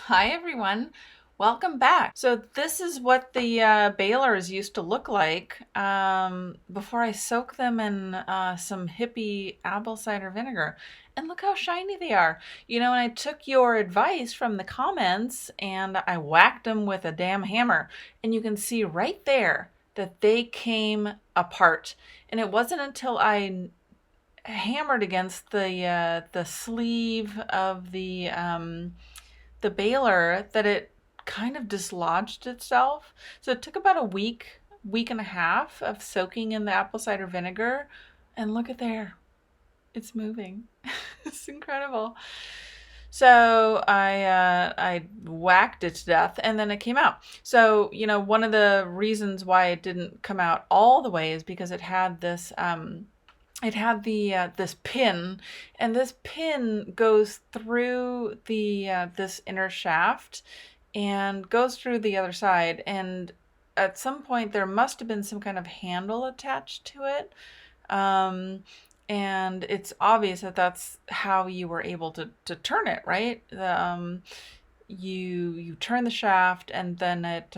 Hi everyone, welcome back. So this is what the balers used to look like before I soak them in some hippie apple cider vinegar. And look how shiny they are. You know, and I took your advice from the comments and I whacked them with a damn hammer. And you can see right there that they came apart. And it wasn't until I hammered against the sleeve of the baler that it kind of dislodged itself. So it took about a week and a half of soaking in the apple cider vinegar. And look at there. It's moving. It's incredible. So I whacked it to death and then it came out. So, you know, one of the reasons why it didn't come out all the way is because it had this this pin, and this pin goes through the this inner shaft and goes through the other side, and at some point there must have been some kind of handle attached to it, and it's obvious that that's how you were able to turn it, right? You turn the shaft and then it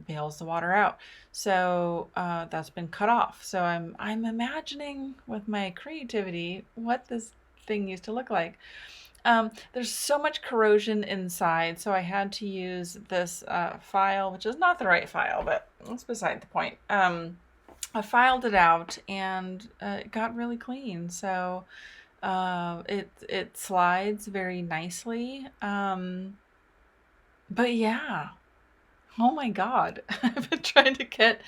bails the water out. So that's been cut off. So I'm imagining with my creativity what this thing used to look like. There's so much corrosion inside, so I had to use this file, which is not the right file, but that's beside the point. I filed it out and it got really clean. So it slides very nicely. But yeah, oh my God, I've been trying to get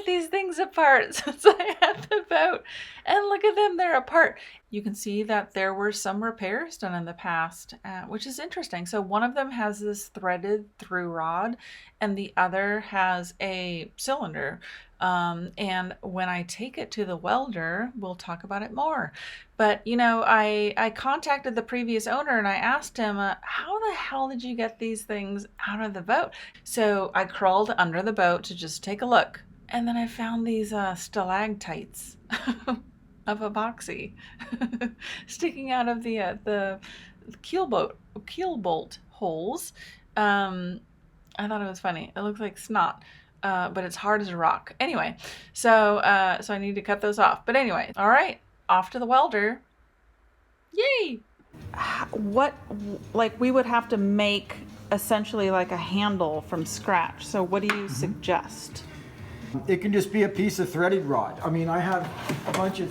these things apart since I had the boat, and look at them, they're apart. You can see that there were some repairs done in the past, which is interesting. So one of them has this threaded through rod and the other has a cylinder. And when I take it to the welder, we'll talk about it more. But, you know, I contacted the previous owner and I asked him, how the hell did you get these things out of the boat? So I crawled under the boat to just take a look. And then I found these stalactites of epoxy sticking out of the keel bolt holes. I thought it was funny. It looks like snot. But it's hard as a rock. Anyway, so I need to cut those off. But anyway, all right, off to the welder. Yay! What, like, we would have to make essentially like a handle from scratch. So what do you suggest? It can just be a piece of threaded rod. I mean, I have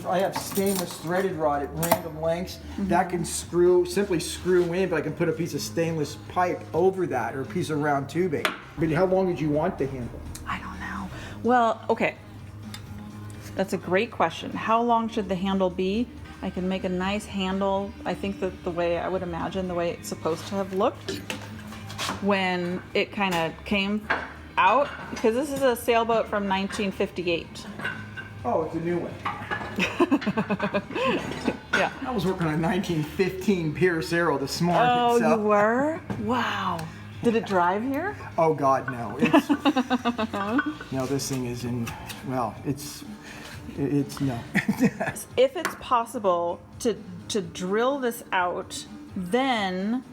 I have stainless threaded rod at random lengths that can simply screw in, but I can put a piece of stainless pipe over that or a piece of round tubing. But how long did you want the handle? I don't know. Well, okay. That's a great question. How long should the handle be? I can make a nice handle. I think that the way I would imagine the way it's supposed to have looked when it kind of came out, because this is a sailboat from 1958. Oh, it's a new one. Yeah. I was working on a 1915 Pierce Arrow this morning. Oh, so. you were? Wow. Did it drive here? Oh God, no. It's, no, this thing is in. Well, it's no. If it's possible to drill this out, then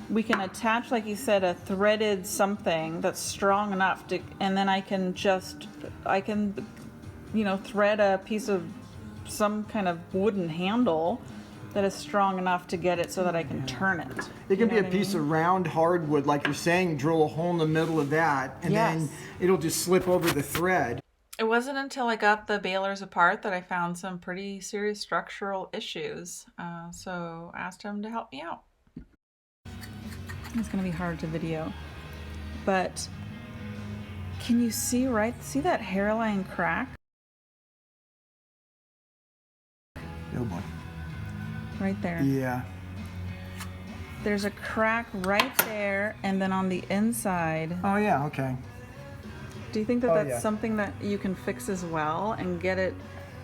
we can attach, like you said, a threaded something that's strong enough to, and then I can you know, thread a piece of some kind of wooden handle that is strong enough to get it so that I can turn it. It can be a piece of round hardwood, like you're saying, drill a hole in the middle of that, and then it'll just slip over the thread. It wasn't until I got the balers apart that I found some pretty serious structural issues. So I asked him to help me out. It's going to be hard to video, but can you see that hairline crack? Oh boy. Right there. Yeah. There's a crack right there, and then on the inside. Oh yeah, okay. Do you think that that's something that you can fix as well and get it?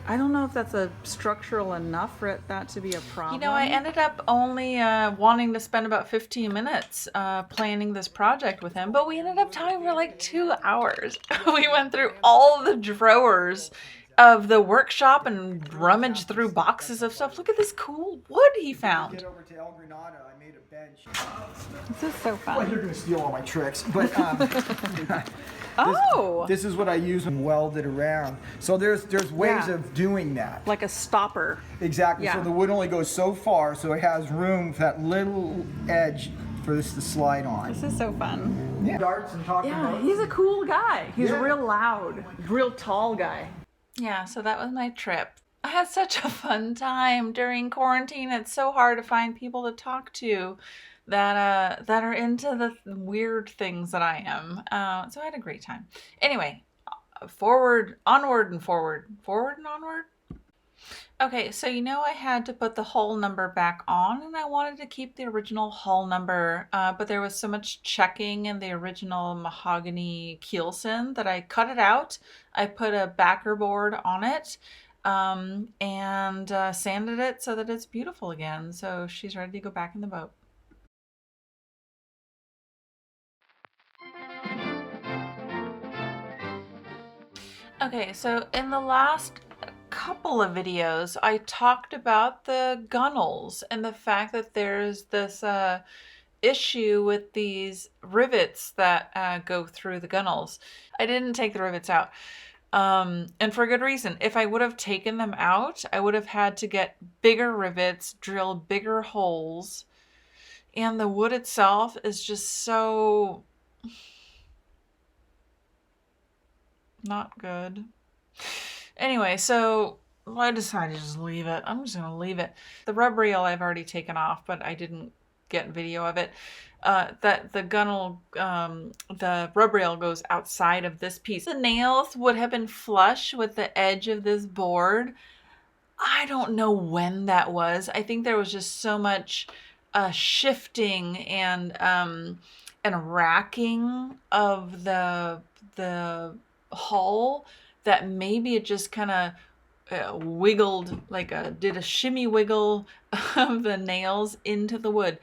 I don't know if that's a structural enough for that to be a problem. You know, I ended up only wanting to spend about 15 minutes planning this project with him, but we ended up talking for like 2 hours. We went through all the drawers of the workshop and rummage through boxes of stuff. Look at this cool wood he found. Get over to El Granada, I made a bench. This is so fun. Well, you're gonna steal all my tricks, but oh, this is what I use and weld it around. So there's ways of doing that. Like a stopper. Exactly. Yeah. So the wood only goes so far, so it has room for that little edge for this to slide on. This is so fun. Yeah. Darts and talking about. He's a cool guy. He's real loud, real tall guy. Yeah, so that was my trip. I had such a fun time during quarantine. It's so hard to find people to talk to that are into the weird things that I am. So I had a great time. Anyway, onward and forward. Forward and onward? Okay, so I had to put the hull number back on, and I wanted to keep the original hull number, but there was so much checking in the original mahogany keelson that I cut it out. I put a backer board on it, and sanded it so that it's beautiful again. So she's ready to go back in the boat. Okay, so in the last couple of videos, I talked about the Gunwales and the fact that there's this issue with these rivets that go through the Gunwales. I didn't take the rivets out, and for good reason. If I would have taken them out, I would have had to get bigger rivets, drill bigger holes, and the wood itself is just so not good. Anyway, so I decided to just leave it. I'm just going to leave it. The rub reel I've already taken off, but I didn't get video of it. That the gunnel, the rub rail goes outside of this piece. The nails would have been flush with the edge of this board. I don't know when that was. I think there was just so much shifting and racking of the hull that maybe it just kind of wiggled, did a shimmy wiggle of the nails into the wood.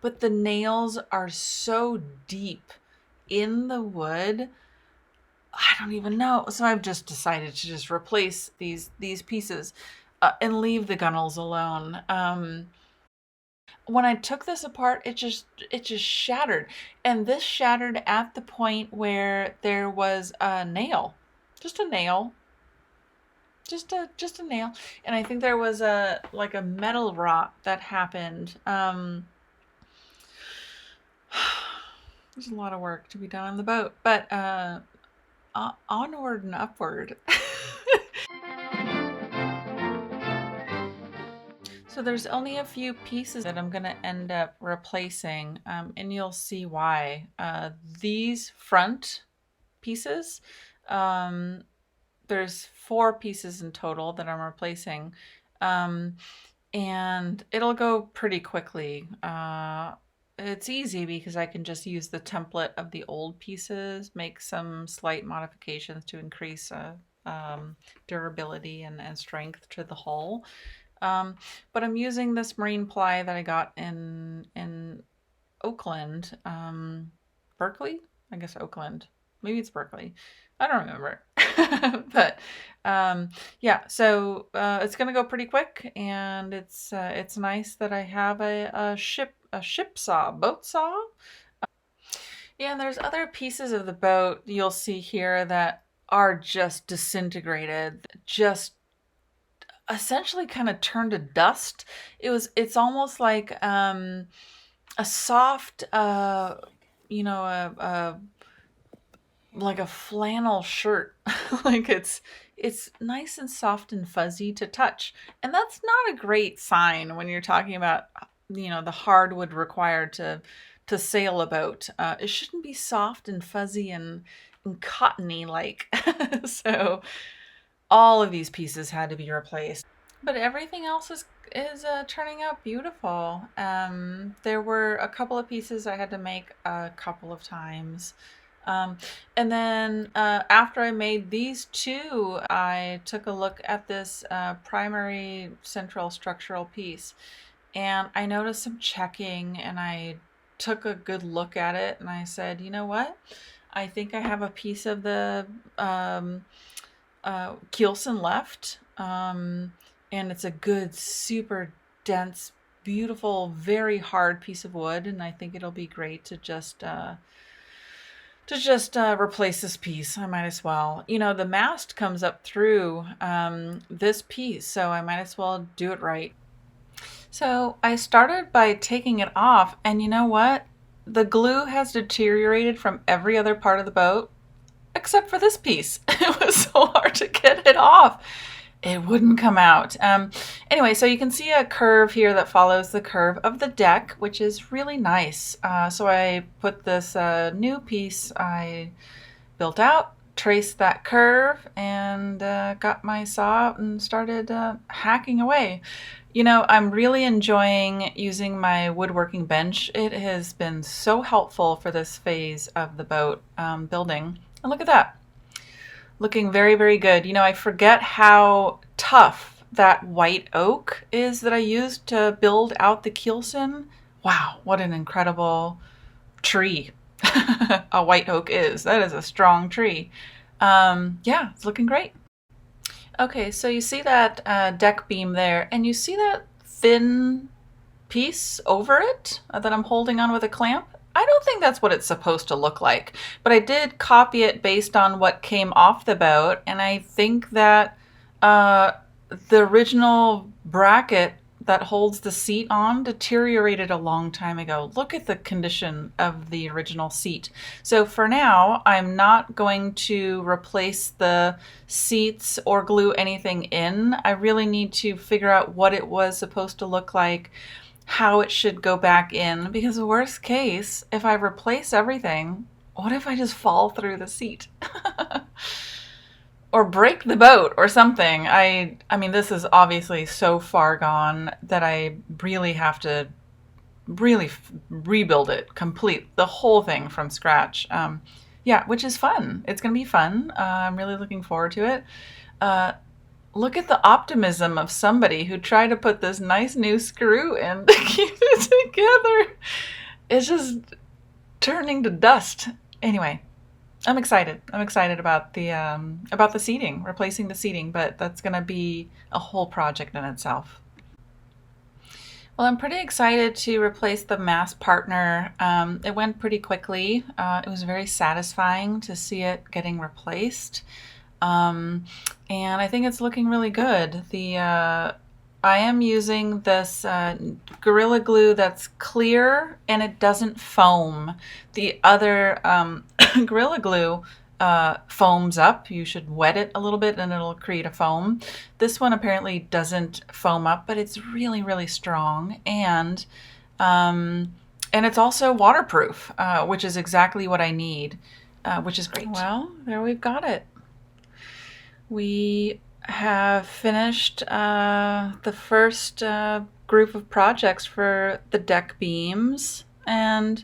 But the nails are so deep in the wood, I don't even know. So I've just decided to just replace these pieces and leave the Gunwales alone. When I took this apart, it just shattered. And this shattered at the point where there was a nail. Just a nail. Just a nail. And I think there was a metal rot that happened. There's a lot of work to be done on the boat. But onward and upward. So there's only a few pieces that I'm going to end up replacing, and you'll see why. These front pieces, there's 4 pieces in total that I'm replacing, and it'll go pretty quickly. It's easy because I can just use the template of the old pieces, make some slight modifications to increase durability and strength to the hull. But I'm using this marine ply that I got in Oakland, Berkeley? I guess Oakland. Maybe it's Berkeley. I don't remember. But yeah, so it's gonna go pretty quick, and it's nice that I have a ship saw, boat saw. Yeah, and there's other pieces of the boat you'll see here that are just disintegrated, just essentially kind of turned to dust. It's almost like a soft like a flannel shirt. Like it's nice and soft and fuzzy to touch, and that's not a great sign when you're talking about the hardwood required to sail a boat. It shouldn't be soft and fuzzy and cottony like. So all of these pieces had to be replaced, but everything else is turning out beautiful. There were a couple of pieces I had to make a couple of times, and then after I made these 2, I took a look at this primary central structural piece, and I noticed some checking, and I took a good look at it and I said, you know what? I think I have a piece of the keelson left. And it's a good, super dense, beautiful, very hard piece of wood. And I think it'll be great to just replace this piece. I might as well. You know, the mast comes up through this piece, so I might as well do it right. So I started by taking it off, and you know what? The glue has deteriorated from every other part of the boat, except for this piece. It was so hard to get it off. It wouldn't come out. Anyway, so you can see a curve here that follows the curve of the deck, which is really nice. So I put this new piece I built out, traced that curve, and got my saw out and started hacking away. You know, I'm really enjoying using my woodworking bench. It has been so helpful for this phase of the boat building. And look at that. Looking very, very good. You know, I forget how tough that white oak is that I used to build out the keelson. Wow, what an incredible tree a white oak is. That is a strong tree. Yeah, it's looking great. Okay, so you see that deck beam there, and you see that thin piece over it that I'm holding on with a clamp? I don't think that's what it's supposed to look like, but I did copy it based on what came off the boat, and I think that the original bracket that holds the seat on deteriorated a long time ago. Look at the condition of the original seat. So for now, I'm not going to replace the seats or glue anything in. I really need to figure out what it was supposed to look like, how it should go back in, because worst case, if I replace everything, what if I just fall through the seat? Or break the boat or something. I mean, this is obviously so far gone that I really have to rebuild it, complete the whole thing from scratch. Yeah, which is fun. It's going to be fun. I'm really looking forward to it. Look at the optimism of somebody who tried to put this nice new screw in to keep it together. It's just turning to dust. Anyway, I'm excited. I'm excited about the seating, replacing the seating, but that's going to be a whole project in itself. Well, I'm pretty excited to replace the mast partner. It went pretty quickly. It was very satisfying to see it getting replaced. And I think it's looking really good. I am using this Gorilla Glue that's clear and it doesn't foam. The other Gorilla Glue foams up. You should wet it a little bit and it'll create a foam. This one apparently doesn't foam up, but it's really, really strong. And it's also waterproof, which is exactly what I need, which is great. Well, there we've got it. We have finished the first group of projects for the deck beams, and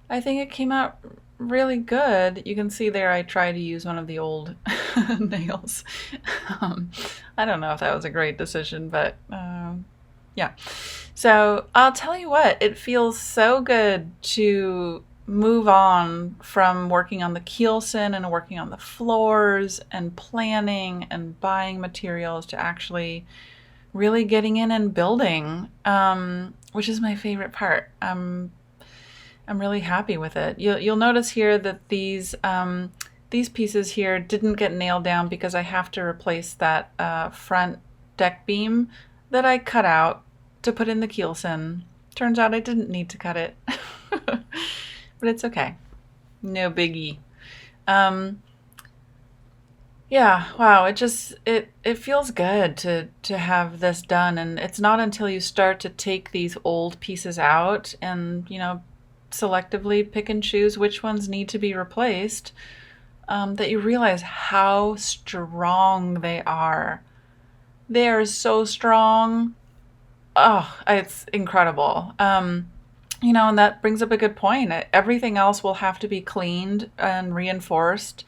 I think it came out really good. You can see there I tried to use one of the old nails. I don't know if that was a great decision, but yeah. So I'll tell you what, it feels so good to move on from working on the keelson and working on the floors and planning and buying materials to actually really getting in and building, which is my favorite part. I'm really happy with it. You'll notice here that these pieces here didn't get nailed down because I have to replace that front deck beam that I cut out to put in the keelson. Turns out I didn't need to cut it. But it's okay. No biggie. Yeah, wow, it feels good to have this done, and it's not until you start to take these old pieces out and, you know, selectively pick and choose which ones need to be replaced, that you realize how strong they are. They are so strong. Oh, it's incredible. You know, and that brings up a good point. Everything else will have to be cleaned and reinforced.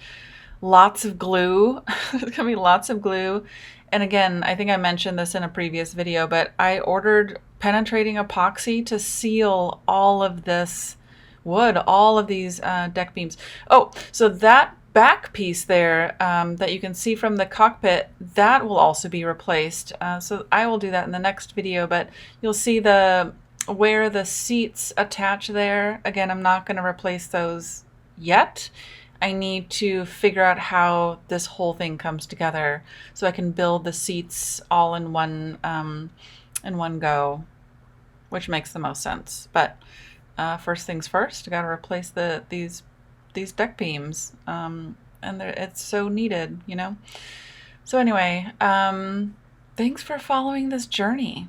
Lots of glue. There's going to be lots of glue. And again, I think I mentioned this in a previous video, but I ordered penetrating epoxy to seal all of this wood, all of these deck beams. Oh, so that back piece there that you can see from the cockpit, that will also be replaced. So I will do that in the next video, but you'll see where the seats attach there. Again, I'm not going to replace those yet. I need to figure out how this whole thing comes together so I can build the seats all in one go, which makes the most sense. But first things first, I got to replace these deck beams, and it's so needed, you know. So anyway, thanks for following this journey.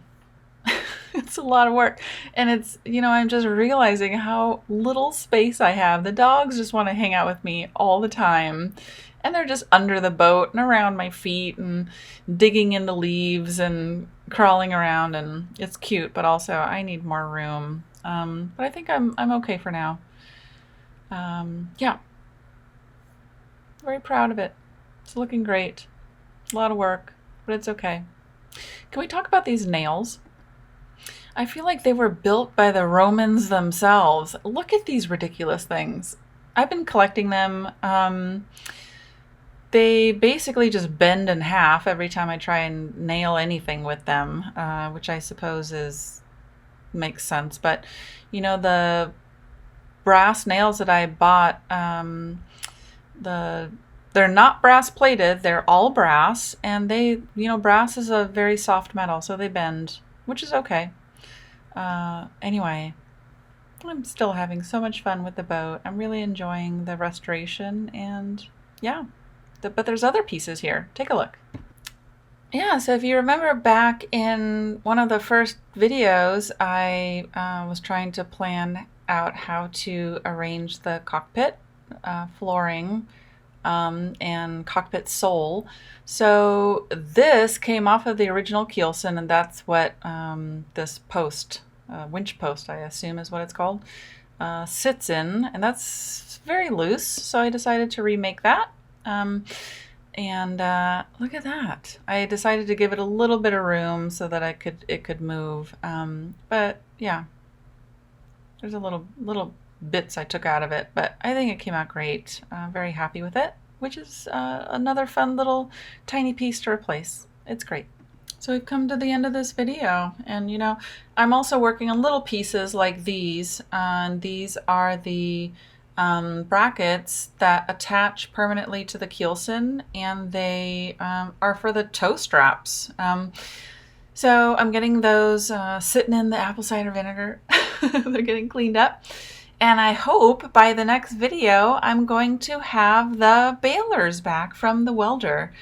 It's a lot of work, and it's, you know, I'm just realizing how little space I have. The dogs just want to hang out with me all the time, and they're just under the boat and around my feet and digging into leaves and crawling around, and it's cute, but also I need more room. But I think I'm okay for now. Yeah, very proud of it. It's looking great. A lot of work, but it's okay. Can we talk about these nails? I feel like they were built by the Romans themselves. Look at these ridiculous things. I've been collecting them. They basically just bend in half every time I try and nail anything with them, which I suppose makes sense. But, you know, the brass nails that I bought, they're not brass plated. They're all brass, and brass is a very soft metal, so they bend, which is okay. Anyway, I'm still having so much fun with the boat. I'm really enjoying the restoration, and yeah, but there's other pieces here. Take a look. Yeah, so if you remember back in one of the first videos, I was trying to plan out how to arrange the cockpit flooring and cockpit sole. So this came off of the original keelson, and that's what this post, winch post, I assume is what it's called, sits in, and that's very loose, so I decided to remake that. And look at that. I decided to give it a little bit of room so that it could move. But yeah, there's a little bits I took out of it, but I think it came out great. Very happy with it, which is another fun little tiny piece to replace. It's great. So we've come to the end of this video, and you know, I'm also working on little pieces like these, and these are the brackets that attach permanently to the keelson, and they are for the toe straps. So I'm getting those sitting in the apple cider vinegar. They're getting cleaned up. And I hope by the next video, I'm going to have the bailers back from the welder.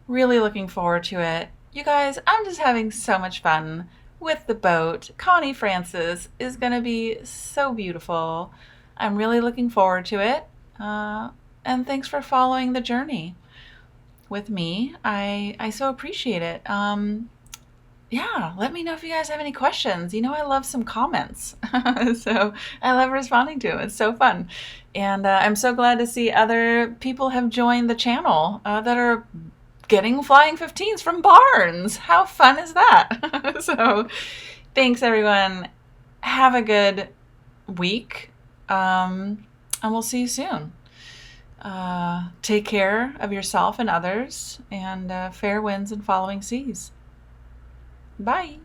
Really looking forward to it. You guys, I'm just having so much fun with the boat. Connie FFrancis is going to be so beautiful. I'm really looking forward to it. And thanks for following the journey with me. I so appreciate it. Yeah, let me know if you guys have any questions. You know, I love some comments. So I love responding to them. It's so fun. And I'm so glad to see other people have joined the channel that are getting flying 15s from Barnes. How fun is that? So thanks, everyone. Have a good week. And we'll see you soon. Take care of yourself and others, and fair winds and following seas. Bye.